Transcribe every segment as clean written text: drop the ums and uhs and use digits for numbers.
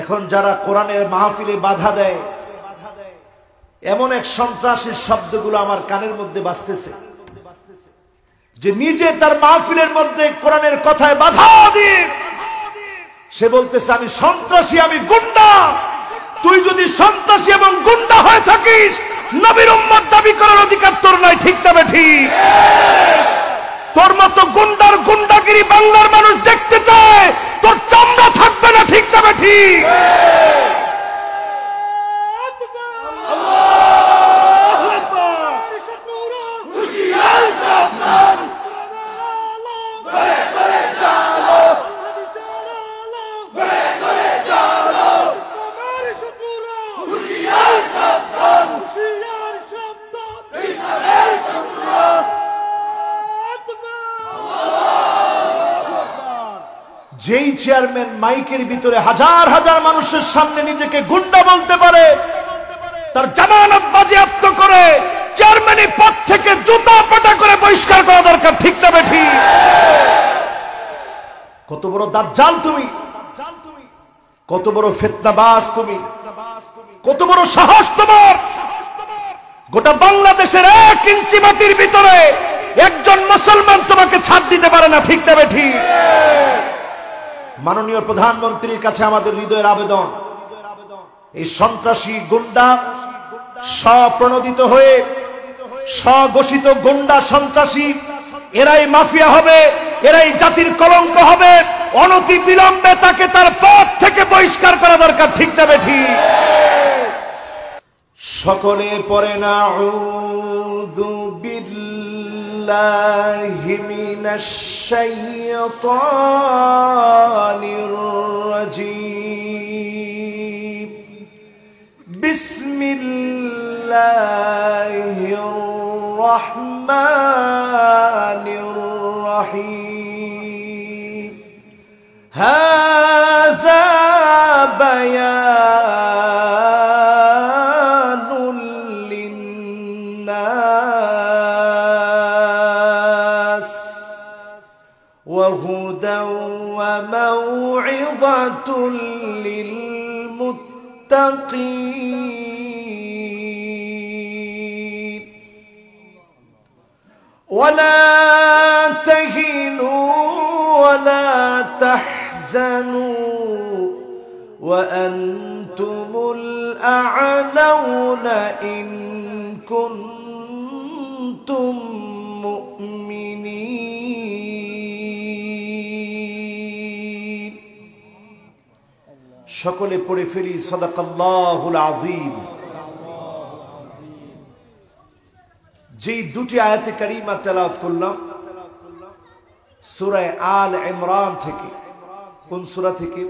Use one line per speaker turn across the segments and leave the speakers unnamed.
এখন যারা কোরআনের মাহফিলে বাধা দেয়, এমন এক সন্ত্রাসীর শব্দগুলো আমার কানের মধ্যে বাজতেছে যে নিজে তার মাহফিলের মধ্যে কোরআনের কথায় বাধা দিয়ে সে বলতেছে আমি সন্ত্রাসী, আমি গুন্ডা। তুই যদি সন্ত্রাসী এবং গুন্ডা হয়ে থাকিস, নবীর উম্মত দাবি করার অধিকার তোর নাই। ঠিক তবে ঠিক, তোর মতো গুন্ডার গুন্ডাগিরি বাংলার মানুষ দেখতে চায়, তোর চামড়া থাকবে না। ঠিক তবে ঠিক। যেই চেয়ারম্যান মাইকের ভিতরে হাজার হাজার মানুষের সামনে নিজেকে গুন্ডা বলতে পারে, তার জামানত বাজেয়াপ্ত করে চেয়ারম্যানের পদ থেকে জুতা পাটা করে বহিষ্কার করা দরকার। ঠিক তবে ঠিক। কত বড় দাজ্জাল তুমি, কত বড় ফিতনাবাজ তুমি, কত বড় সাহস তোমার। গোটা বাংলাদেশের 1 ইঞ্চি মাটির ভিতরে একজন মুসলমান তোমাকে ছাড় দিতে পারে না। ঠিক তবে ঠিক। মাননীয় প্রধানমন্ত্রীর কাছে আমাদের হৃদয়ের আবেদন, এই সন্ত্রাসী গুন্ডা স্বপ্রণোদিত হয়ে স্বঘোষিত গুন্ডা সন্ত্রাসী, এরাই মাফিয়া হবে, এরাই জাতির কলঙ্ক হবে। অনতি বিলম্বে তাকে তার পদ থেকে বহিষ্কার করা দরকার। ঠিক তবে ঠিক। সকলে পড়ে না আউযু বিল্লাহি মিনাশ শাইতানির রাজীম। বিসমিল্লাহির রহমানির রহিম। হাযা বায়ানুল লিন্নাস ওয়া হুদাও ওয়া মাউইযাতুল লিল মুত্তাকিন। ওয়ালা তাহিনু ওয়ালা তাহজানু وأنتم الأعلون إن كنتم مؤمنين। সকলে পড়ে ফেলি সাদাকাল্লাহুল আযীম। যেই দুটি আয়াতে কারিমা তেলাওয়াত করলাম সূরা আল ইমরান থেকে। কোন সূরা থেকে?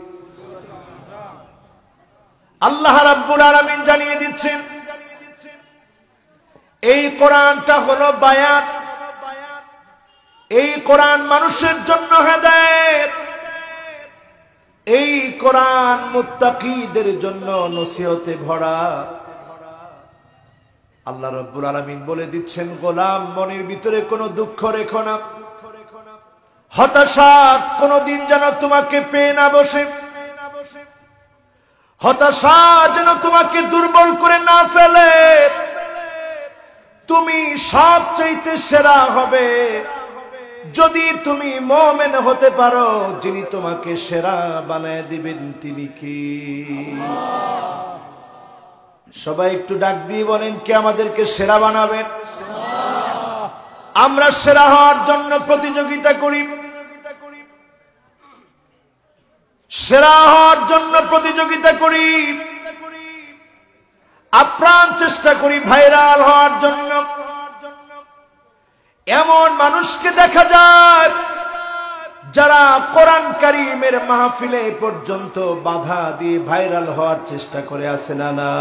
আল্লাহ রাব্বুল আলামিন জানিয়ে দিচ্ছেন এই কোরআনটা হলো বায়াত, এই কোরআন মানুষের জন্য হেদায়েত, এই কোরআন মুত্তাকিদের জন্য নসিহতে ভরা। আল্লাহ রাব্বুল আলামিন বলে দিচ্ছেন, গোলাম মনের ভিতরে কোনো দুঃখ রেখো না, হতাশা কোনোদিন যেন তোমাকে পেয়ে না বসে, হতাশা যেন তোমাকে দুর্বল করে না ফেলে। তুমি সবচাইতে সেরা হবে যদি তুমি মুমিন হতে পারো। যিনি তোমাকে সেরা বানায় দিবেন তিনি কি? সবাই একটু ডাক দিয়ে বলেন, কে আমাদেরকে সেরা বানাবেন? আমরা সেরা হওয়ার জন্য প্রতিযোগিতা করি, সেরা হওয়ার জন্য প্রতিযোগিতা করি, আপ্রাণ চেষ্টা করি ভাইরাল হওয়ার জন্য। এমন মানুষকে দেখা যায় যারা কোরআন কারীমের মাহফিলে পর্যন্ত বাধা দিয়ে ভাইরাল হওয়ার চেষ্টা করে আছে না না?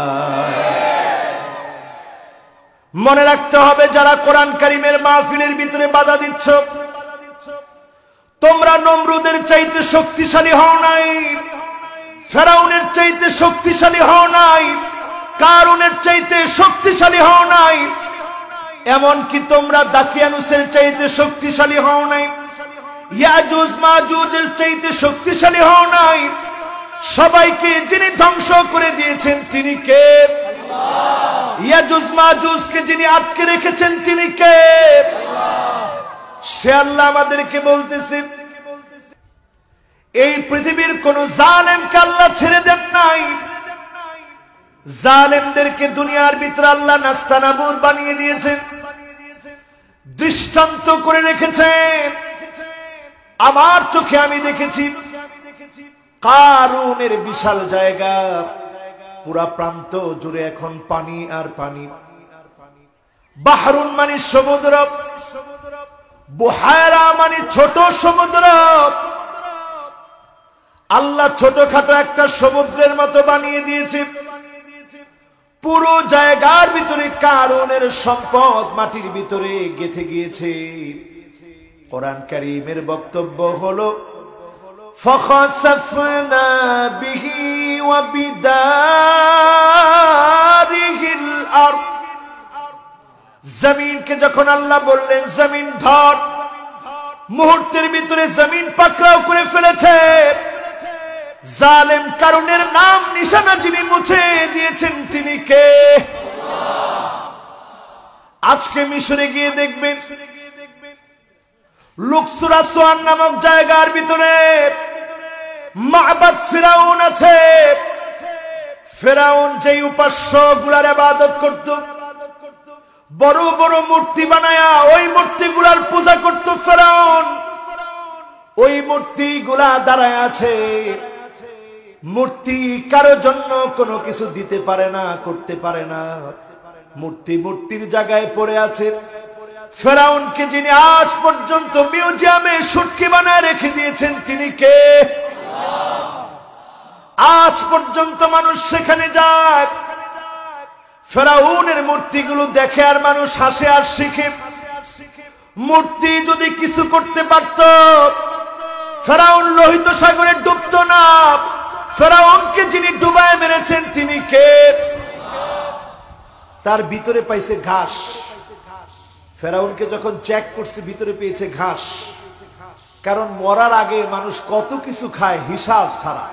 মনে রাখতে হবে, যারা কোরআন কারীমের মাহফিলের ভিতরে বাধা দিচ্ছ, তোমরা নমরুদের চাইতে শক্তিশালী হও নাই, ফেরাউনের চাইতে শক্তিশালী হও নাই, কারুনের চাইতে শক্তিশালী হও নাই, এমনকি তোমরা দাকিয়ানুসের চাইতে শক্তিশালী হও নাই, ইয়াজুজ মাজুজের চাইতে শক্তিশালী হও নাই, সবাইকে যিনি ধ্বংস করে দিয়েছেন তিনি কে? ইয়াজুজ মাজুজকে যিনি আটকে রেখেছেন তিনি কে? সে আল্লাহ আমাদেরকে বলতেছে এই পৃথিবীর কোন জালেমকে আল্লাহ ছেড়ে দেন নাই। জালেমদেরকে দুনিয়ার ভিতরে আল্লাহ নাস্তানাবুদ বানিয়ে দিয়েছেন, দৃষ্টান্ত করে রেখেছেন। আমার চোখে আমি দেখেছি কারুনের বিশাল জায়গা, পুরা প্রান্ত জুড়ে এখন পানি আর পানি। বাহরুন মানে সমুদ্র, বুহায়রা মানে ছোট সমুদ্র। আল্লাহ ছোটখাটো একটা সমুদ্রের মতো বানিয়ে দিয়েছে। পুরো জায়গার ভিতরে কারুনের সম্পদ মাটির ভিতরে গেঁথে গিয়েছে। কোরআন কারীমের বক্তব্য হলো فخسفنا به وبداره الأرض। জমিনকে যখন আল্লাহ বললেন জমিন ধর, মুহূর্তের ভিতরে জমিন পাকড়াও করে ফেলেছে। জালেম কারুনের নাম নিশানা যিনি মুছে দিয়েছেন তিনি কে? আজকে মিশরে গিয়ে দেখবেন লুকসুর আসওয়ান নামক জায়গার ভিতরে মাবাদ ফিরাউন আছে। ফিরাউন যেই উপাস্য গুলার ইবাদত করত, বড় বড় মূর্তি বানায়া ওই মূর্তিগুলার পূজা করত ফিরাউন। ওই মূর্তিগুলা দাঁড়ায় আছে, মূর্তি কারো জন্য কোনো কিছু দিতে পারে না, করতে পারে না। মূর্তি মূর্তির জায়গায় পড়ে আছে। ফেরাউনকে যিনি আজ পর্যন্ত মিউজিয়ামে শুটকি বানায় রেখে দিয়েছেন তিনি কে? আজ পর্যন্ত মানুষ সেখানে যায়, ফেরাউনের মূর্তিগুলো দেখে আর মানুষ হাসে আর শিখে। মূর্তি যদি কিছু করতে পারত, ফেরাউন লোহিত সাগরে ডুবতো না। ফেরাউনকে যিনি ডুবায় মেরেছেন তিনি কে? তার ভিতরে পাইছে ঘাস। ফেরাউনকে যখন চেক করছে ভিতরে পেয়েছে ঘাস। কারণ মরার আগে মানুষ কত কিছু খায় হিসাব ছাড়া।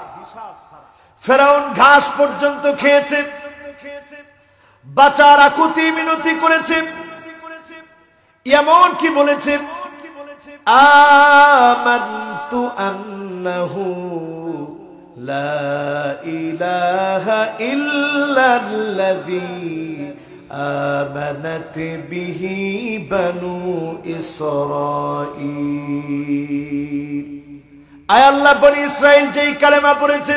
ফেরাউন ঘাস পর্যন্ত খেয়েছে, বাঁচার আকুতি মিনতি করেছে। এমন কি বলেছে আমানতু আন্নাহু লা ইলাহা ইল্লাল্লাযী আমানাত বিহি বানু ইসরাঈল। আয় আল্লাহ, বনি ইসরাইল যেই কালেমা পড়েছে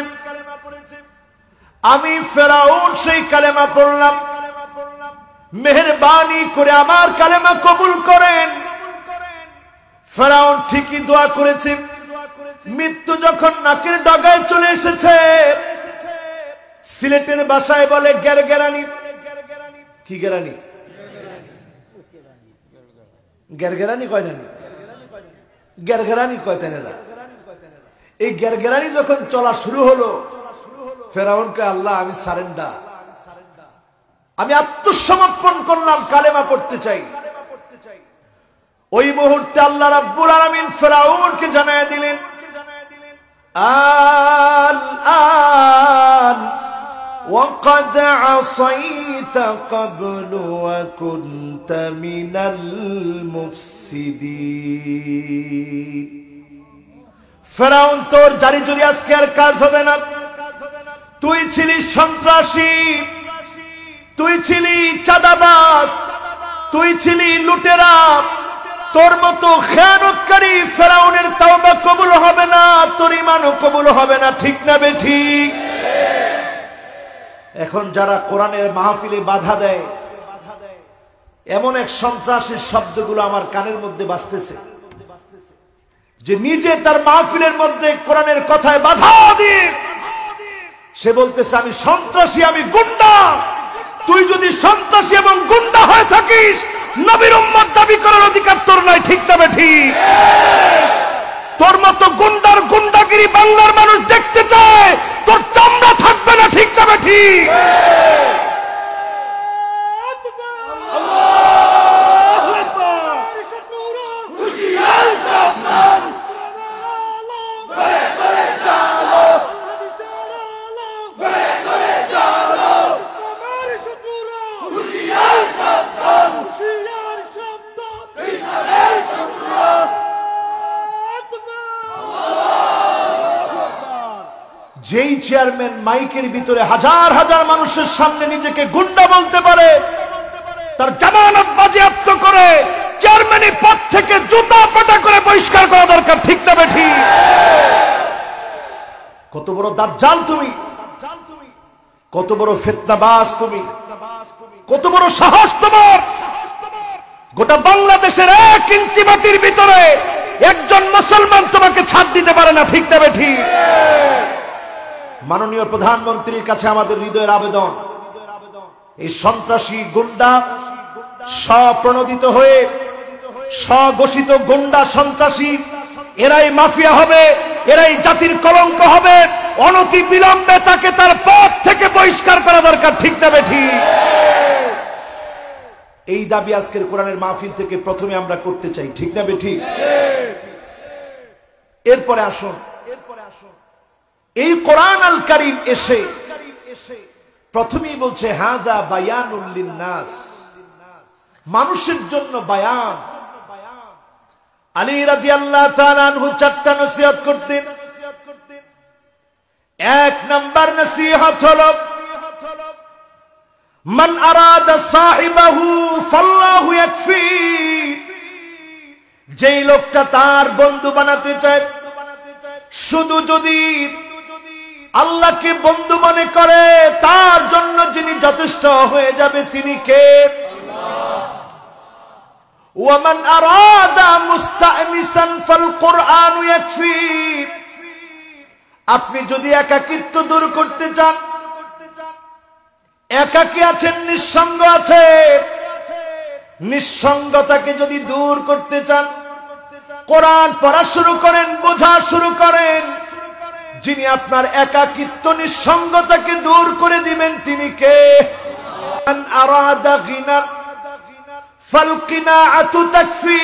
আমি ফেরাউন সেই কালেমা পড়লাম, মেহেরবানি করে আমার কালেমা কবুল করেন। ফেরাউন ঠিকই দোয়া করেছে। মৃত্যু যখন নাকের ডগায় চলে এসেছে, সিলেটের ভাষায় বলে গেরগেরানি। কি গেরানি? গেরগেরানি কয় জানি, গেরগেরানি কয় তাই না। এই গেরগেরানি যখন চলা শুরু হলো, ফেরাউনকে আল্লাহ আমি সারেন্ডার, আমি আত্মসমর্পণ করলাম, কালেমা পড়তে চাই। ওই মুহূর্তে আল্লাহ রাব্বুল আলামিন ফেরাউনকে জানায় দিলেন আল-আন ওয়াকাদ আসাইতা ক্বাবলু ওয়া কুনতা মিনাল মুফসিদিন। ফেরাউন, তোর জারি জুরি আজকে আর কাজ হবে না। তুই ছিলি সন্ত্রাসী, তুই ছিলি চাঁদাবাজ, তুই ছিলি লুটেরা। তোর মতো খেয়ানতকারী ফেরাউনের তাওবা কবুল হবে না, তোর ঈমানও কবুল হবে না। ঠিক না বেঠিক? এখন যারা কোরআনের মাহফিলে বাধা দেয়, এমন এক সন্ত্রাসীর শব্দগুলো আমার কানের মধ্যে বাজতেছে যে নিজে তার মাহফিলের মধ্যে কোরআনের কথায় বাধা দিয়ে সে বলতেছে আমি সন্ত্রাসী, আমি গুন্ডা। তুই যদি সন্ত্রাসী এবং গুন্ডা হয়ে থাকিস, নবীর উম্মত দাবি করার অধিকার তোর নাই। ঠিক তবে ঠিক? তোর মতো গুন্ডার গুন্ডাগিরি বাংলার মানুষ দেখতে চায়, তোর চামড়া থাকবে না। ঠিক তবে ঠিক? যেই চেয়ারম্যান মাইকের ভিতরে হাজার হাজার মানুষের সামনে নিজেকে গুন্ডা বলতে পারে, তার জামানত বাজেয়াপ্ত করে চেয়ারম্যানের পদ থেকে জুতা পাটা করে বহিষ্কার করা দরকার। ঠিক না বেঠি? কত বড় দাজ্জাল তুমি, কত বড় ফিতনাবাজ তুমি, কত বড় সাহস তোমার! গোটা বাংলাদেশের 1 ইঞ্চি মাটির ভিতরে একজন মুসলমান তোমাকে ছাড় দিতে পারে না। ঠিক না বেঠি? মাননীয় প্রধানমন্ত্রীর কাছে আমাদের হৃদয়ের আবেদন, এই সন্ত্রাসী গুন্ডা স্বপ্রণোদিত হয়ে স্বঘোষিত গুন্ডা সন্ত্রাসী, এরাই মাফিয়া হবে, এরাই জাতির কলঙ্ক হবে। অনতি বিলম্বে তাকে তার পদ থেকে বহিষ্কার করা দরকার। ঠিক না বেঠি? এই দাবি আজকের কোরআনের মাহফিল থেকে প্রথমে আমরা করতে চাই। ঠিক না বেঠি? এরপরে আসুন, এই কোরআন আল কারীম এসে প্রথমেই বলছে হাযা বায়ানুল লিন্নাস, মানুষের জন্য বায়ান। আলী রাদিয়াল্লাহু তাআলা আনহু 4টা নসিহত করতেন। 1 নাম্বার নসিহত হলো মান আরাদা সাহিবাহু ফাল্লাহু ইয়াকফি, যেই লোকটা তার বন্ধু বানাতে চায়, শুধু যদি আল্লাহকে বন্ধু মনে করে, তার জন্য যিনি যথেষ্ট হয়ে যাবে তিনি কে? ওয়ামান আরাদা মুস্তানিসান ফাল কুরআনু ইয়াকফি, আপনি যদি একাকিত্ব দূর করতে চান, একাকী আছেন, নিঃসঙ্গ আছে, নিঃসঙ্গতাকে যদি দূর করতে চান, কোরআন পড়া শুরু করেন, বোঝা শুরু করেন। যিনি আপনার একাকিত্ব নিঃসঙ্গতাকে দূর করে দিবেন তিনি কে? মান আরাদা গিনা ফাল কিনাআতু তাকফি,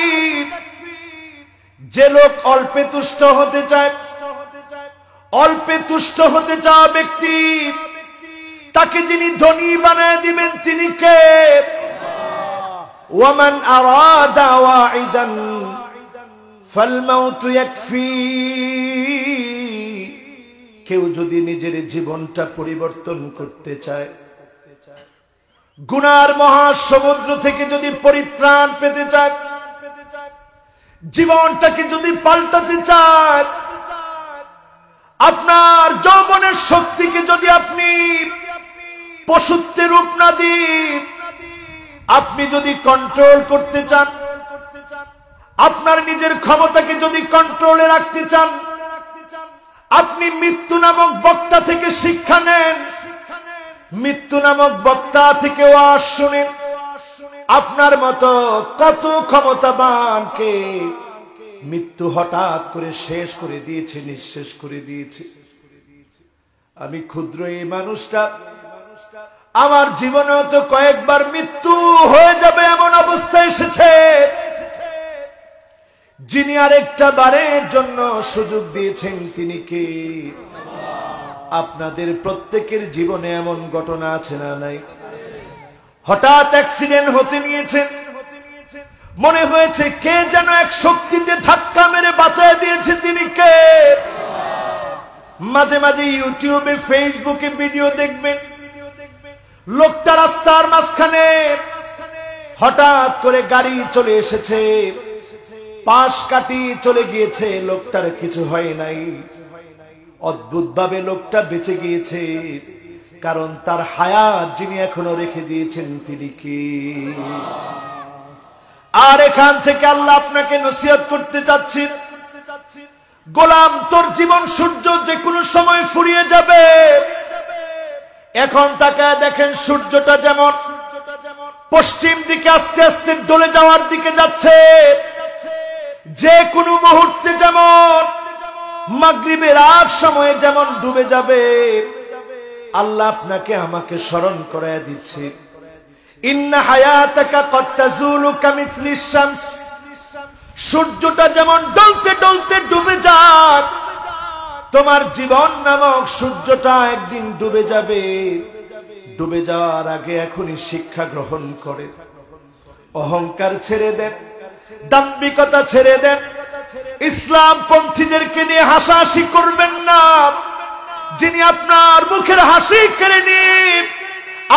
যে লোক অল্পে তুষ্ট হতে চায়, অল্পে তুষ্ট হতে চাওয়া ব্যক্তি, তাকে যিনি ধনী বানায় দিবেন তিনি কে? ওয়ামান আরাদা ওয়াইদান ফাল মাউতু ইয়াকফি, কেউ যদি নিজের জীবনটা পরিবর্তন করতে চায়, গুনার মহাসমুদ্র থেকে যদি পরিত্রাণ পেতে চায়, জীবনটাকে যদি পাল্টাতে চায়, আপনার যৌবনের শক্তিকে যদি আপনি পশুত্বের রূপ না দিন, আপনি যদি কন্ট্রোল করতে চান, আপনার নিজের ক্ষমতাকে যদি কন্ট্রোলে রাখতে চান, আপনি মৃত্যু নামক বক্তা থেকে শিক্ষা নেন, মৃত্যু নামক বক্তা থেকে ওয়াজ শুনেন। আপনার মতো কত ক্ষমতাবানকে মৃত্যু হঠাৎ করে শেষ করে দিয়েছে, নিঃশেষ করে দিয়েছে। আমি ক্ষুদ্র এই মানুষটা, আমার জীবনেও তো কয়েকবার মৃত্যু হয়ে যাবে এমন অবস্থা এসেছে। যিনি আরেকটা বারের জন্য সুযোগ দিয়েছেন তিনি কে? আপনাদের প্রত্যেকের জীবনে এমন ঘটনা আছে না নাই? হঠাৎ অ্যাক্সিডেন্ট হতে নিয়েছেন, মনে হয়েছে কে যেন এক শক্তিতে ধাক্কা মেরে বাঁচায় দিয়েছে, তিনি কে? মাঝে মাঝে ইউটিউবে ফেসবুকে ভিডিও দেখবেন, লোকটা রাস্তার মাঝখানে হঠাৎ করে গাড়ি চলে এসেছে, পাশ কাটিয়ে চলে গিয়েছে, লোকটার কিছু হয় নাই। অদ্ভুত ভাবে লোকটা বেঁচে গিয়েছে, কারণ তার হায়াত যিনি এখনো রেখে দিয়েছেন তিনি কি? আর এখান থেকে আল্লাহ আপনাকে নসিহত করতে চাচ্ছেন, গোলাম তোর জীবন সূর্য যে কোনো সময় ফুরিয়ে যাবে। এখন তাকায় দেখেন সূর্যটা যেমন পশ্চিম দিকে আস্তে আস্তে ডলে যাওয়ার দিকে যাচ্ছে, যে কোনো মুহূর্তে যেমন মাগরিবের আগ সময়ে যেমন ডুবে যাবে। আল্লাহ আপনাকে আমাকে স্মরণ করায় দিচ্ছে, ইন্না হায়াতাকা কদ তাজুলু কামিথলিশ শামস, সূর্যটা যেমন ডলতে ডলতে ডুবে যায়, তোমার জীবন নামক সূর্যটা একদিন ডুবে যাবে। ডুবে যাওয়ার আগে এখনই শিক্ষা গ্রহণ করে অহংকার ছেড়ে দেন, দাম্ভিকতা ছেড়ে দেন, ইসলাম পন্থীদেরকে নিয়ে হাসাহাসি করবেন না। যিনি আপনার মুখের হাসি কেড়ে নিয়ে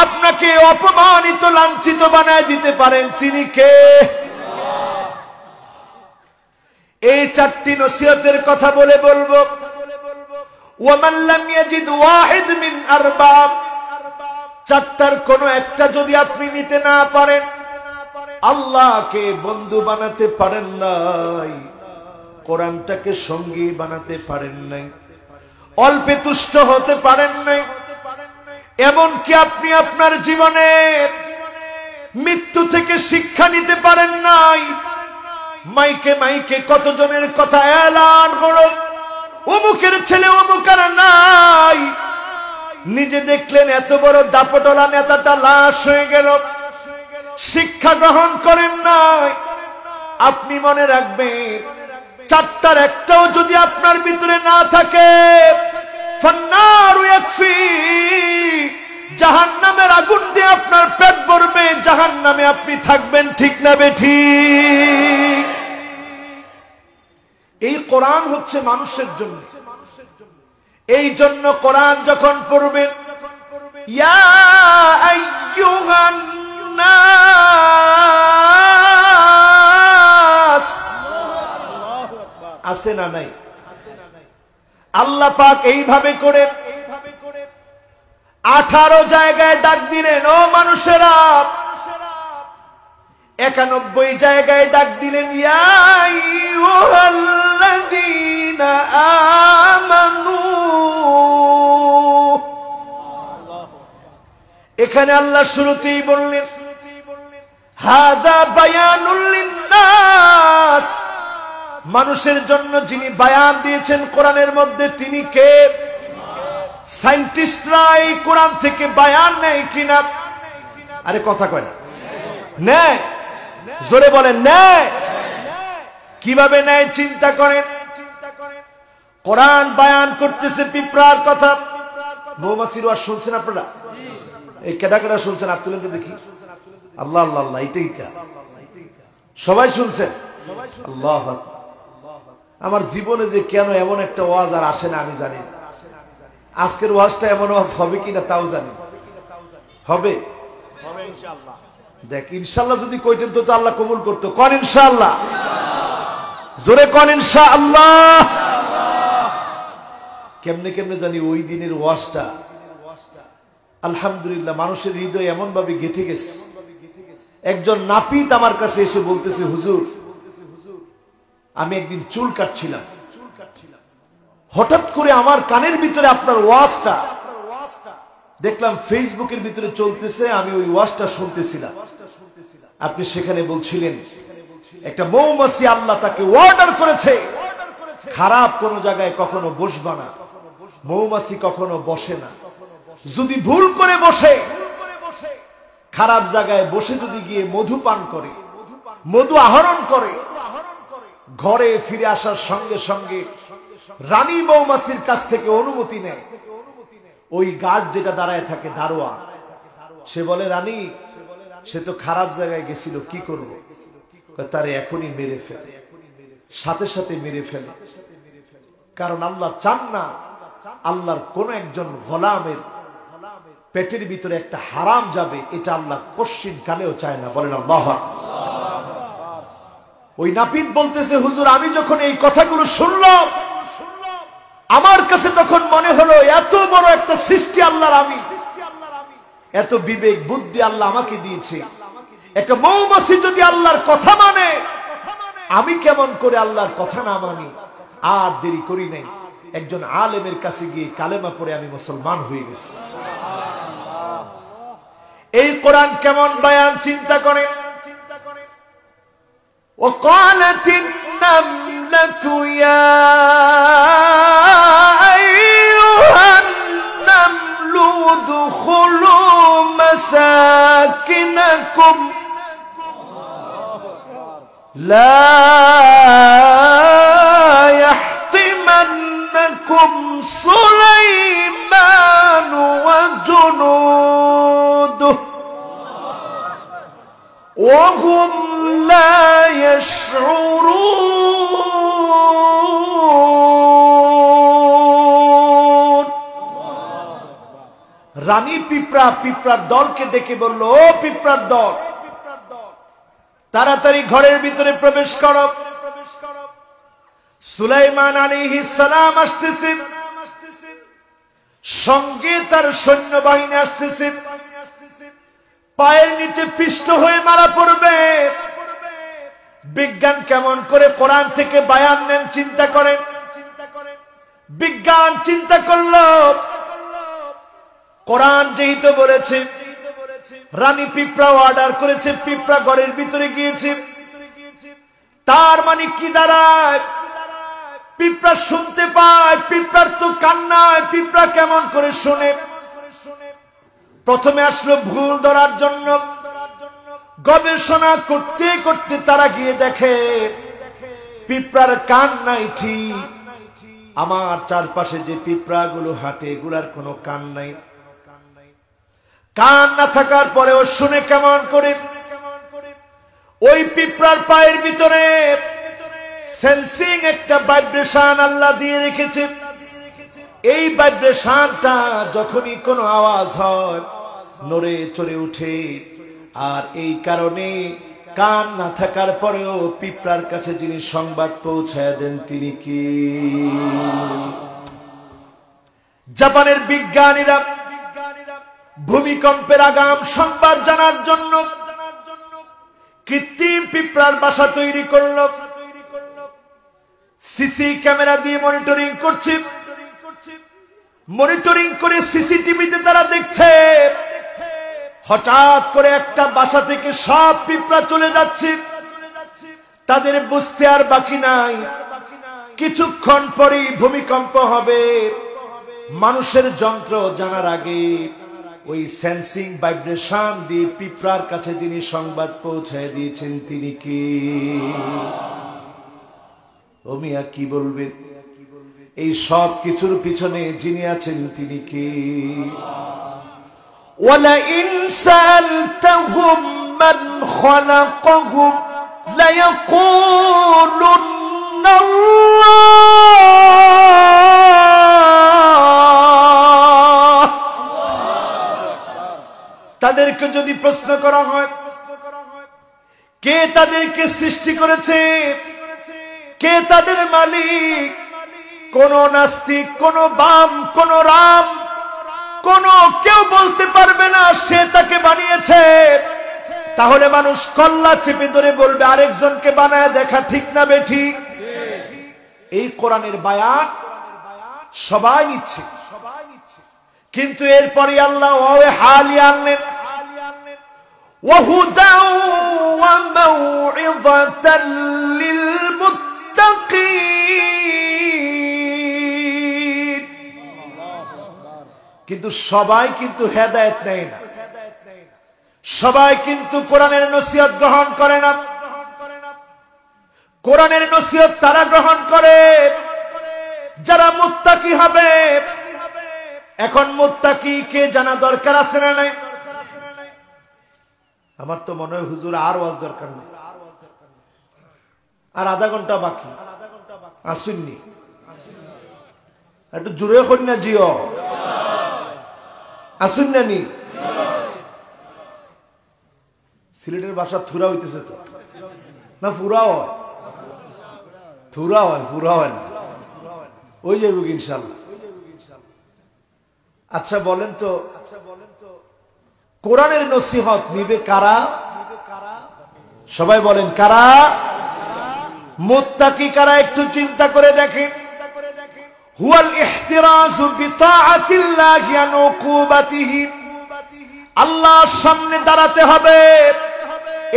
আপনাকে অপমানিত লাঞ্ছিত বানায় দিতে পারেন, তিনি কে? এই চারটি নসিহতের কথা বলবো। ওয়ামান লাম ইয়াজিদ ওয়াহিদ মিন আরবাব, চারটার কোনো একটা যদি আপনি নিতে না পারেন, আল্লাহকে বন্ধু বানাতে পারেন নাই, কোরআনটাকে সঙ্গী বানাতে পারেন নাই, অল্পে তুষ্ট হতে পারেন নাই, এমনকি আপনি আপনার জীবনে মৃত্যু থেকে শিক্ষা নিতে পারেন নাই। মাইকে মাইকে কতজনের কথা এলান হলো, অমুকের ছেলে অমুকের নাই, নিজে দেখলেন এত বড় দাপটলা নেতাটা লাশ হয়ে গেল, শিক্ষা গ্রহণ করেন নাই। আপনি মনে রাখবেন, চারটার একটাও যদি আপনার ভিতরে না থাকে, ফান্নারু ইয়াকফি, জাহান্নামের আগুন দিয়ে আপনার পেট ভরবে, জাহান্নামে আপনি থাকবেন, ঠিক না বেঠিক? এই কোরআন হচ্ছে মানুষের জন্য। এই জন্য কোরআন যখন পড়বেন, ইয়া আইয়ুহান নাস, আছে না নাই? আল্লাহ পাক এইভাবে করে 18 জায়গায় ডাক দিলেন, ও মানুষেরা। 91 জায়গায় ডাক দিলেন, ইয়া আইয়ুহাল্লাযীনা আমানু। এখানে আল্লাহ শুরুতেই বললেন, হাদা বায়ানুল লিন্নাস, মানুষের জন্য যিনি বায়ান দিয়েছেন কোরআনের মধ্যে, তিনি কে? সায়েন্টিস্টরা এই কোরআন থেকে বায়ান নেয় কিনা? আরে কথা কয় না, নেয়। জোরে বলেন নেয়। কিভাবে নেয় চিন্তা করেন। কোরআন বায়ান করতেছে পিঁপড়ার কথা। মৌমাছির ওয়াজ শুনছেন আপনারা? এই কেডা কেডা শুনছেন? হাত তুলেন তো দেখি। আল্লাহ আল্লাহ আল্লাহ, এইটাই সবাই শুনছেন? আল্লাহ। আমার জীবনে যে কেন এমন একটা ওয়াজ আর আসে না আমি জানি না। আজকের ওয়াজটা এমন ওয়াজ হবে কিনা তাও জানি। হবে ইনশাআল্লাহ। দেখ, ইনশাআল্লাহ যদি কইতেন তো আল্লাহ কবুল করতো। কোন ইনশাআল্লাহ? জোরে কোন ইনশাআল্লাহ। কেমনে কেমনে জানি ওই দিনের ওয়াজটা আলহামদুলিল্লাহ মানুষের হৃদয় এমন ভাবে গেঁথে গেছে। একজন নাপিত আমার কাছে এসে বলতেছে, হুজুর আমি একদিন চুল কাটছিলাম, হঠাৎ করে আমার কানের ভিতরে আপনার ওয়াজটা দেখলাম ফেসবুকের ভিতরে চলতেছে, আমি ওই ওয়াজটা শুনতেছিলাম। আপনি সেখানে বলছিলেন একটা মৌমাছি আল্লাহ তাকে অর্ডার করেছে, খারাপ কোন জায়গায় কখনো বসবা না, মৌমাছি কখনো বসে না, যদি ভুল করে বসে, খারাপ জায়গায় বসে যদি গিয়ে মধু পান করে, মধু আহরণ করে, ঘরে ফিরে আসার সঙ্গে সঙ্গে রানী মৌমাছির কাছ থেকে অনুমতি নেয়। ওই গার্ড যেটা দাঁড়ায় থাকে, দারোয়ান, সে বলে, রানী সে তো খারাপ জায়গায় গেছিল, কি করব? তারে এখনই মেরে ফেলে, সাথে সাথে মেরে ফেলে। কারণ আল্লাহ চান না আল্লাহর কোন একজন গোলামের পেটের ভিতরে একটা হারাম যাবে, এটা আল্লাহ কোশ্চিন কালেও চায় না। বলেন আল্লাহ। ওই নাপিত বলতেছে, হুজুর আমি যখন এই কথাগুলো শুনলাম, আমার কাছে তখন মনে হলো এত বড় একটা সৃষ্টি আল্লাহর, আমি এত বিবেক বুদ্ধি আল্লাহ আমাকে দিয়েছে, একটা মৌমাছি যদি আল্লাহর কথা মানে, আমি কেমন করে আল্লাহর কথা না মানি? আর দেরি করি নাই, একজন আলেমের কাছে গিয়ে কালেমা পড়ে আমি মুসলমান হয়ে গেছি। এই কোরআন কেমন বায়ান চিন্তা করেন। وقالت النملة يا أيها النمل ادخلوا مساكنكم لا يحطمنكم سليمان وجنوده وهم لا يشعرون রানী পিঁপড়া পিঁপড়ার দলকে ডেকে বলল, ও পিঁপড়ার দল, তাড়াতাড়ি ঘরের ভিতরে প্রবেশ করো। সুলাইমান আলাইহিস সালাম আসতেছে, সঙ্গে তার সৈন্যবাহিনী আসতেছে। পায়ের নিচে পিষ্ট হয়ে মারা পড়বে। বিজ্ঞান কেমন করে কোরআন থেকে বায়ান নেন চিন্তা করেন। বিজ্ঞান চিন্তা করলো, কোরআন যেহেতু বলেছে, রানী পিঁপড়া অর্ডার করেছে, পিঁপড়া ঘরের ভিতরে গিয়েছে, তার মানে কি দাঁড়ায়? পিঁপড়া শুনতে পায়, পিঁপড়ার তো কান্নায় পিঁপড়া কেমন করে শোনে? প্রথমে আসলো ভুল ধরার জন্য, গবেষণা করতে করতে তারা গিয়ে দেখে পিঁপড়ার কান নাই। ঠিক আমার চারপাশে যে পিঁপড়া গুলো হাঁটে এগুলার কোনো কান নাই। কান না থাকার পরেও শুনে কেমন করে? ওই পিঁপড়ার পায়ের ভিতরে সেন্সিং একটা ভাইব্রেশন আল্লাহ দিয়ে রেখেছে। এই ভাইব্রেশনটা যখনই কোনো আওয়াজ হয় নড়ে চড়ে উঠে। আর এই কারণে কান না থাকার পরেও পিঁপড়ার কাছে যিনি সংবাদ পৌঁছায় দেন তিনি কি? জাপানের বিজ্ঞানীরা ভূমিকম্পের আগাম সংবাদ জানার জন্য কৃত্রিম পিঁপড়ার বাসা তৈরি করল। সিসি ক্যামেরা দিয়ে মনিটরিং করছে। মনিটরিং করে সিসিটিভিতে তারা দেখছে হঠাৎ করে একটা বাসা থেকে সব পিঁপড়া চলে যাচ্ছে। তাদের বুঝতে আর বাকি নাই, কিছুক্ষণ পরেই ভূমিকম্প হবে। মানুষের যন্ত্র জানার আগে ওই সেন্সিং ভাইব্রেশন দিয়ে পিঁপড়ার কাছে যিনি সংবাদ পৌঁছায় দিয়েছেন তিনি কি? ও মিয়া কি বলবেন? এই সব কিছুর পিছনে যিনি আছেন তিনি কি? وَلَئِنْ سَأَلْتَهُمْ مَنْ خَلَقَهُمْ لَيَقُولُنَّ اللَّهُ। তাদেরকে যদি প্রশ্ন করা হয় কে তাদেরকে সৃষ্টি করেছে, কে তাদের মালিক, কোন নাস্তিক, কোন বাম, কোন রাম, কোন কেউ বলতে পারবে না সে তাকে বানিয়েছে। তাহলে মানুষ কল্লা চেপে ধরে বলবে আরেকজনকে বানায় দেখা, ঠিক না বেঠিক? এই কোরআনের বায়ান সবাই নিচ্ছে, কিন্তু এরপরে আল্লাহ ওয়াও হালি আনলেন, ওয়াহুদা ওয়া মাউইযাতাল লিল মুত্তাকিন। কিন্তু সবাই কিন্তু হেদায়েত নেয় না, সবাই কিন্তু কোরআনের নসিহত গ্রহণ করে না। কোরআনের নসিহত তারা গ্রহণ করে যারা মুত্তাকি হবে। এখন মুত্তাকি কে জানা দরকার আছে না নাই? আমার তো মনে হয় হুজুর আর ওয়াজ দরকার নেই, আর আধা ঘন্টা বাকি। আসুননি একটু জুড়ে কন্যা জিও, আসুন না নি? সিলেটের ভাষা থুরা হইতেছে তো না? ফুরা হয়, থুরা হয়, ফুরা হয় না। ওই যাইব ইনশাল্লাহ। আচ্ছা বলেন তো, কোরআনের নসিহত নিবে কারা? সবাই বলেন কারা? মুত্তাকি কারা? একটু চিন্তা করে দেখেন। হুয়াল ইহতিরাজু বিতাআতিল্লাহি আন উকুবাতিহি। আল্লাহর সামনে দাঁড়াতে হবে,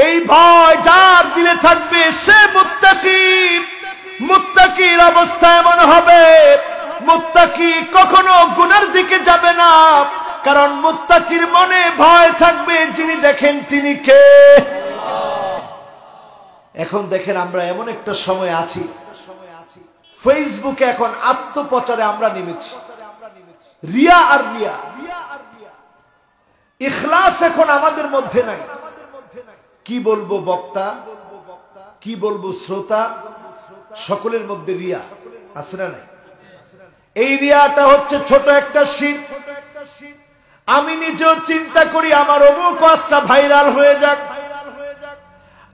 এই ভয় যার দিলে থাকবে সে মুত্তাকি। মুত্তাকির অবস্থা এমন হবে, মুত্তাকি কখনো গুনার দিকে যাবে না, কারণ মুত্তাকির মনে ভয় থাকবে যিনি দেখেন তিনি কে। এখন দেখেন আমরা এমন একটা সময় আছি, ফেসবুকে এখন আত্মপ্রচারে আমরা নেমেছি। রিয়া আর রিয়া, ইখলাস এখন আমাদের মধ্যে নাই। কি বলবো বক্তা, কি বলবো শ্রোতা, সকলের মধ্যে রিয়া আছে না নাই? এই রিয়াটা হচ্ছে ছোট একটা শীত। আমি নিজেও চিন্তা করি আমার অমুক ওয়াজটা ভাইরাল হয়ে যাক।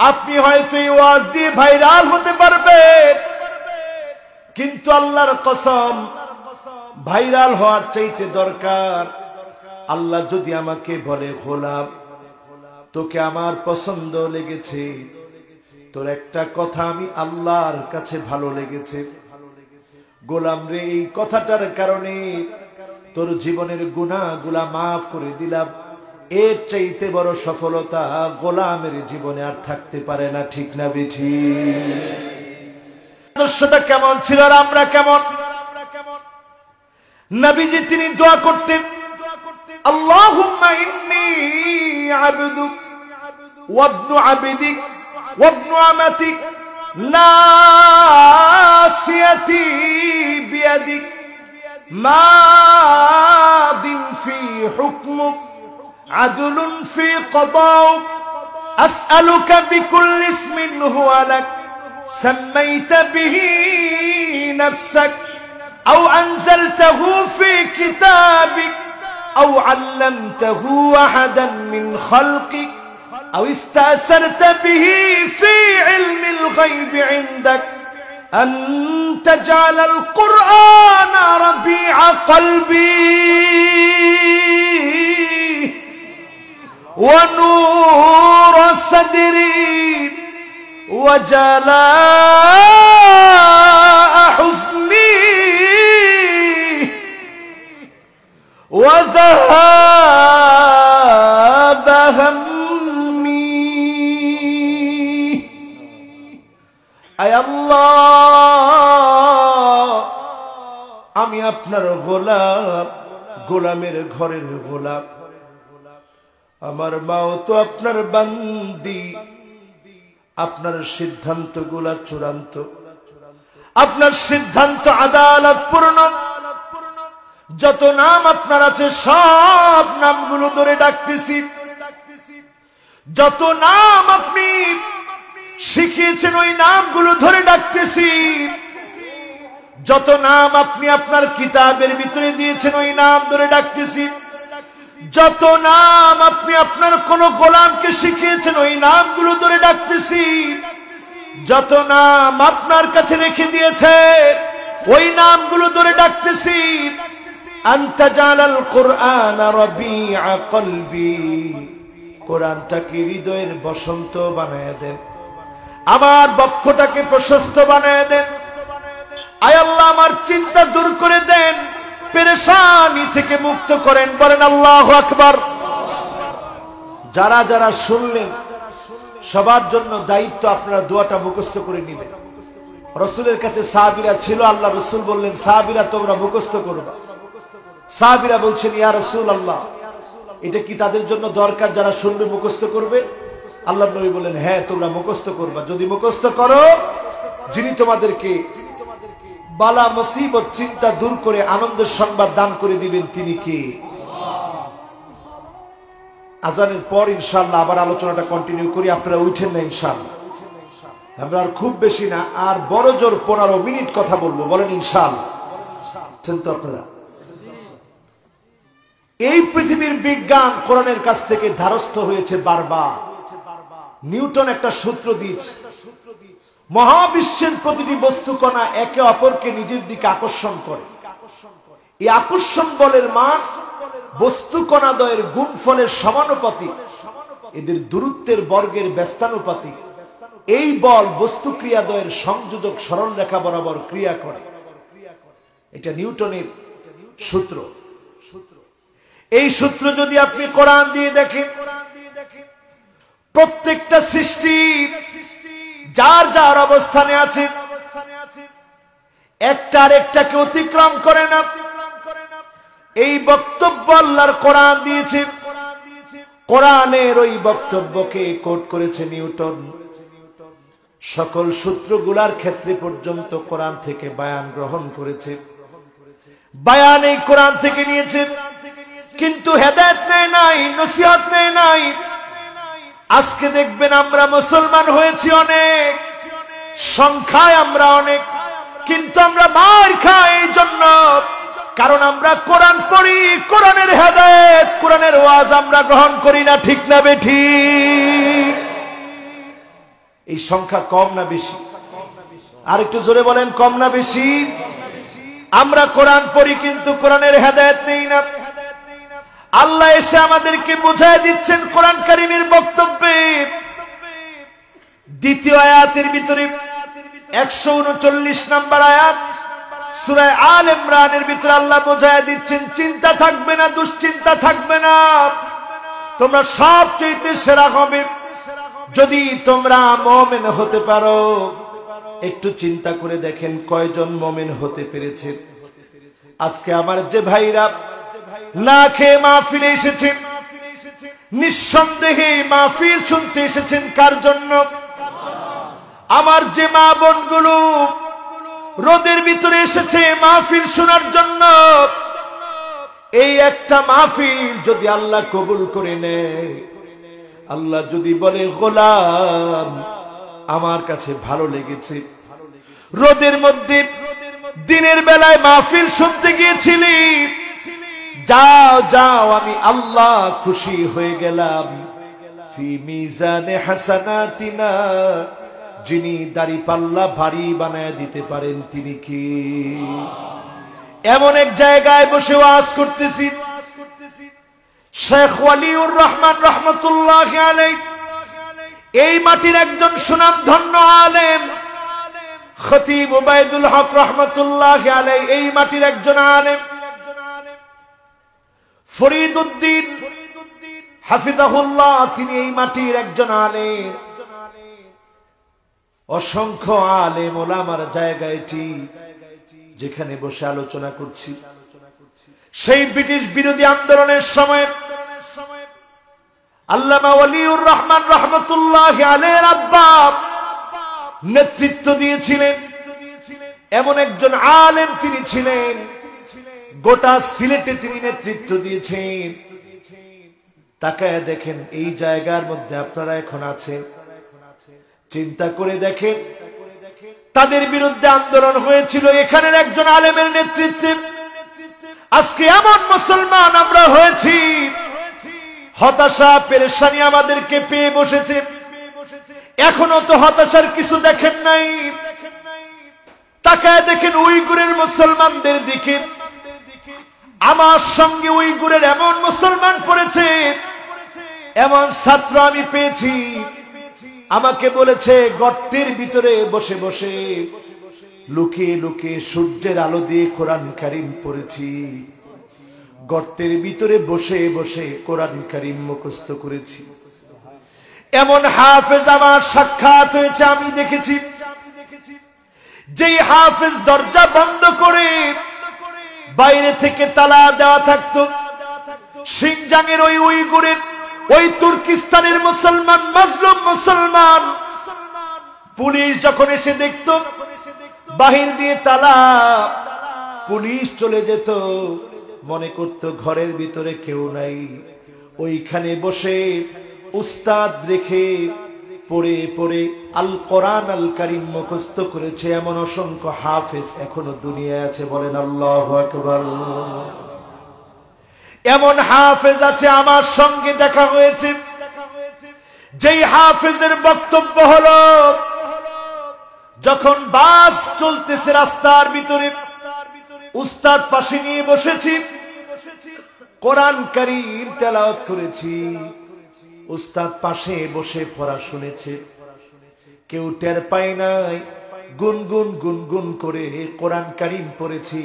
আপনি হয়তো এই ওয়াজ দিয়ে ভাইরাল হতে পারবেন, কিন্তু আল্লাহর কসম ভাইরাল হওয়ার চাইতে দরকার আল্লাহ যদি আমাকে বলে গোলাম তোকে আমার পছন্দ লেগেছে, তোর একটা কথা আমি আল্লাহর কাছে ভালো লেগেছে, গোলাম রে এই কথাটার কারণে তোর জীবনের গুনাহগুলা মাফ করে দিলাম, এর চাইতে বড় সফলতা গোলামের জীবনে আর থাকতে পারে না। ঠিক না বেঠি? আদর্শটা কেমন ছিল আর আমরা কেমন? নবীজি তিনি দোয়া করতেন, আল্লাহুম্মা ইন্নী আবদুক ওয়া ইবনু আবদিক ওয়া ইবনু আমাতিক নাসিয়াতি বিয়াদিক মাদিন ফি হুকমুক আদলুন ফি কদাউক আসআলুকা বিকুল্লি ইসমিন হুয়া লাক সাম্মাইতা বিহি নাফসাক আও আনজালতাহু ফি কিতাবিক আও আল্লামতাহু আহাদান মিন খালকিক আও ইস্তাসারতা বিহি ফি ইলমিল গায়বি ইনদাক আন তাজআলাল কুরআনা রাবিআ কলবি ওয়া নূর সাদরি ওয়া জালাআ হুজনি ওয়া যাহাবা হাম্মি। আয় আল্লাহ, আমি আপনার গোলাম, গোলামের ঘরের গোলাম, আমার মাও তো আপনার বান্দি, আপনার সিদ্ধান্ত গুলা চূড়ান্ত, আপনার সিদ্ধান্ত আদালত পূর্ণ, যত নাম আপনার আছে সব নামগুলো ধরে ডাকতেছি, যত নাম আপনি শিখিয়েছেন ওই নামগুলো ধরে ডাকতেছি, যত নাম আপনি আপনার কিতাবের ভিতরে দিয়েছেন ওই নাম ধরে ডাকতেছি, যত নাম আপনি আপনার কোন গোলামকে শিখিয়েছেন ওই নামগুলো ধরে ডাকতেছি, যত নাম আপনার কাছে রেখে দিয়েছে ওই নামগুলো ধরে ডাকতেছি। আনতা জালাল কুরআন রাবিআ কলবি, কোরআনটাকে হৃদয়ের বসন্ত বানায় দেন, আমার বক্ষটাকে প্রশস্ত বানায় দেন। আয় আল্লাহ, আমার চিন্তা দূর করে দেন, পেরেশানি থেকে মুক্ত করেন। বলেন আল্লাহু আকবার। যারা যারা শুনলেন সবার জন্য দায়িত্ব আপনারা দোয়াটা মুখস্থ করে নেবেন। রাসূলের কাছে সাহাবীরা ছিল, আল্লাহ রাসূল বললেন সাহাবীরা তোমরা মুখস্থ করবা। সাহাবীরা বলছেন ইয়া রাসূলুল্লাহ, এটা কি তাদের জন্য দরকার যারা শুনবে মুখস্থ করবে? আল্লাহর নবী বললেন হ্যাঁ তোমরা মুখস্থ করবা। যদি মুখস্থ করো, যিনি তোমাদেরকে বালা মুসিবত চিন্তা দূর করে আনন্দের সংবাদ দান করে দিবেন তিনি কে? আজানের পর ইনশাআল্লাহ আবার আলোচনাটা কন্টিনিউ করি। আপনারা উঠেন না ইনশাআল্লাহ, আমরা আর খুব বেশি না, আর বড় জোর 15 মিনিট কথা বলবো। বলেন ইনশাআল্লাহ। তো আপনারা এই পৃথিবীর বিজ্ঞান কোরআনের কাছ থেকে ধারস্থ হয়েছে বারবার। নিউটন একটা সূত্র দিয়েছে, মহাবিশ্বের প্রতিটি বস্তু কণা একে অপরকে নিজের দিকে আকর্ষণ করে। এই আকর্ষণ বলের মান বস্তু কণাদ্বয়ের গুণফলের সমানুপাতিক, এদের দূরত্বের বর্গের ব্যস্তানুপাতিক। এই বল বস্তু ক্রিয়াদ্বয়ের সংযোজক সরলরেখা বরাবর ক্রিয়া করে। এটা নিউটনের সূত্র। এই সূত্র যদি আপনি কোরআন দিয়ে দেখেন, প্রত্যেকটা সৃষ্টি যার যার অবস্থানে আছে, একটার একটাকে অতিক্রম করে না। এই বক্তব্য আল্লাহর কোরআন দিয়েছে, কোরআনের ওই বক্তব্যকে কোট করেছে নিউটন। সকল সূত্রগুলার ক্ষেত্রে পর্যন্ত কোরআন থেকে বায়ান গ্রহণ করেছে, বায়ান এই কোরআন থেকে নিয়েছে, কিন্তু হেদায়েত নেয় নাই, নসিহত নেয় নাই। আজকে দেখবেন আমরা মুসলমান হয়েছি অনেক, সংখ্যায় আমরা অনেক, কিন্তু আমরা মার খাই এই জন্য কারণ আমরা কোরআন পড়ি, কোরআনের হেদায়েত, কোরআনের ওয়াজ আমরা গ্রহণ করি না, ঠিক না বেঠিক? এই সংখ্যা কম না বেশি? আর একটু জোরে বলেন, কম না বেশি? আমরা কোরআন পড়ি কিন্তু কোরআনের হেদায়েত নেই না। আল্লাহ এসে আমাদেরকে বুঝায় দিচ্ছেন কোরআন কারীমের বক্তব্যে দ্বিতীয় আয়াতের ভিতরে 139 নম্বর আয়াত সূরা আল ইমরানের ভিতরে আল্লাহ বুঝায় দিচ্ছেন চিন্তা থাকবে না, দুশ্চিন্তা থাকবে না, তোমরা সবচেয়ে সেরা হবে যদি তোমরা মুমিন হতে পারো। একটু চিন্তা করে দেখেন কয়জন মুমিন হতে পেরেছে? আজকে আমার যে ভাইরা না খেয়ে মাহফিলে এসেছেন, নিঃসন্দেহে মাহফিল শুনতে এসেছেন কার জন্য? আমার যে মা বোনগুলো রোদের ভিতরে এসেছে মাহফিল শোনার জন্য, এই একটা মাহফিল যদি আল্লাহ কবুল করে নেয়, আল্লাহ যদি বলে গোলাম আমার কাছে ভালো লেগেছে, রোদের মধ্যে দিনের বেলায় মাহফিল শুনতে গিয়েছিলি, যাও যাও আমি আল্লাহ খুশি হয়ে গেলাম, ফি মিজানে হাসানাতিনা, যিনি দাড়ি পাল্লা ভারী বানায় দিতে পারেন তিনি কি? এমন এক জায়গায় বসে ওয়াজ করতেছি, শেখ ওয়ালিউর রহমান রহমতুল্লাহি আলাইহি এই মাটির একজন সুনামধন্য আলেম, খতিব উবাইদুল হক রহমতুল্লাহি আলাইহি এই মাটির একজন আলেম, ফরিদউদ্দিন হাফিজাহুল্লাহ তিনি এই মাটির একজন আলেম। অসংখ্য আলেম ওলামার জায়গা এটি, যেখানে বসে আলোচনা করছি। সেই ব্রিটিশ বিরোধী আন্দোলনের সময় আল্লামা ওয়ালিউর রহমান রহমতুল্লাহি আলাইহির আব্বা নেতৃত্ব দিয়েছিলেন। এমন একজন আলেম তিনি ছিলেন, গোটা সিলেটে তিনি নেতৃত্ব দিয়েছেন। তাকায় দেখেন এই জায়গার মধ্যে আপনারা এখন আছেন, চিন্তা করে দেখেন তাদের বিরুদ্ধে আন্দোলন হয়েছিল এখানের একজন আলেমের নেতৃত্বে। আজকে এমন মুসলমান আমরা হয়েছি, হতাশা পেরেশানি আমাদেরকে পেয়ে বসেছে, এখনো তো হতাশার কিছু দেখেন নাই। তাকায় দেখেন উইগুরের মুসলমানদের দিকে, আমার সঙ্গে উইগুরের এমন মুসলমান পড়েছে, এমন ছাত্র আমি পেয়েছি, আমাকে বলেছে গর্তের ভিতরে বসে বসে লুকিয়ে লুকিয়ে সূর্যের আলো দিয়ে কোরআন কারীম পড়েছি, গর্তের ভিতরে বসে বসে কোরআন কারীম মুখস্থ করেছি। এমন হাফেজ আমার সাক্ষাৎ হয়েছে, আমি দেখেছি যেই হাফেজ দরজা বন্ধ করে বাইরে থেকে তালা দেওয়া থাকতো, সিনজাংয়ের ওই উইগুরের ওই তুর্কিস্তানের মুসলমান মাজলুম মুসলমান, পুলিশ যখন এসে দেখত বাহির দিয়ে তালা, পুলিশ চলে যেত, মনে করত ঘরের ভিতরে কেউ নাই। ওইখানে বসে উস্তাদ রেখে পড়ে পড়ে আল কোরআন আল কারীম মুখস্থ করেছে। এমন অসংখ্য হাফেজ এখনো দুনিয়ায় আছে, বলেন আল্লাহু আকবার। এমন হাফেজ আছে, আমার সঙ্গে দেখা হয়েছে, যেই হাফেজের বক্তব্য হলো যখন বাস চলতেছে রাস্তার ভিতরে, উস্তাদ পাশে নিয়ে বসেছি, কোরআন কারীম তেলাওয়াত করেছি, উস্তাদ পাশে বসে পড়া শুনেছে, কেউ টের পায় নাই, গুনগুন গুনগুন করে কোরআন কারীম পড়েছি।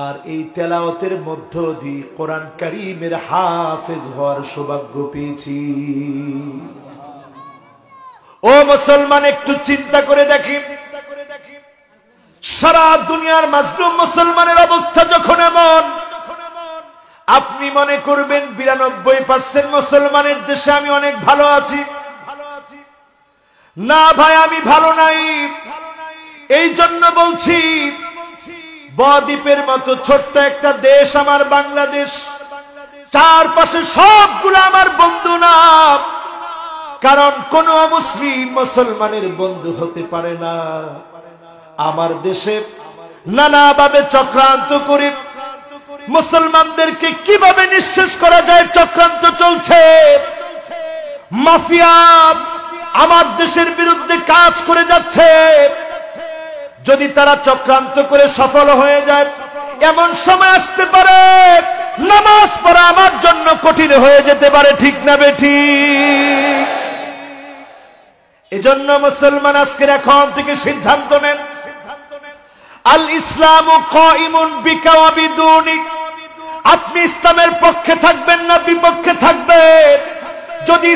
আর এই তেলাওয়াতের মধ্য দিয়ে কোরআন কারীমের হাফেজ হওয়ার সৌভাগ্য পেয়েছি। ও মুসলমান, একটু চিন্তা করে দেখি, সারা দুনিয়ার মাজলুম মুসলমানের অবস্থা যখন এমন, আপনি মনে করবেন 92% মুসলমানের দেশে আমি অনেক ভালো আছি। না ভাই, আমি ভালো নাই। এই জন্য বলছি, বদ্বীপের মতো ছোট্ট একটা দেশ আমার বাংলাদেশ, চারপাশে সবগুলো আমার বন্ধু না, কারণ কোন মুসলিম মুসলমানের বন্ধু হতে পারে না। আমার দেশে নানাভাবে চক্রান্ত করে মুসলমানদেরকে কিভাবে নিঃশেষ করা যায় চক্রান্ত চলছে। মাফিয়া আমার দেশের বিরুদ্ধে কাজ করে যাচ্ছে। যদি তারা চক্রান্ত করে সফল হয়ে যায়, এমন সময় আসতে পারে নামাজ পড়া আমার জন্য কঠিন হয়ে যেতে পারে, ঠিক না বেঠিক? এজন্য মুসলমান আজকের এখন থেকে সিদ্ধান্ত নেন, আল ইসলামু কাইমুন বিকা ওয়া বিদুনিক। আপনি ইসলামের পক্ষে থাকবেন না বিপক্ষে থাকবেন? যদি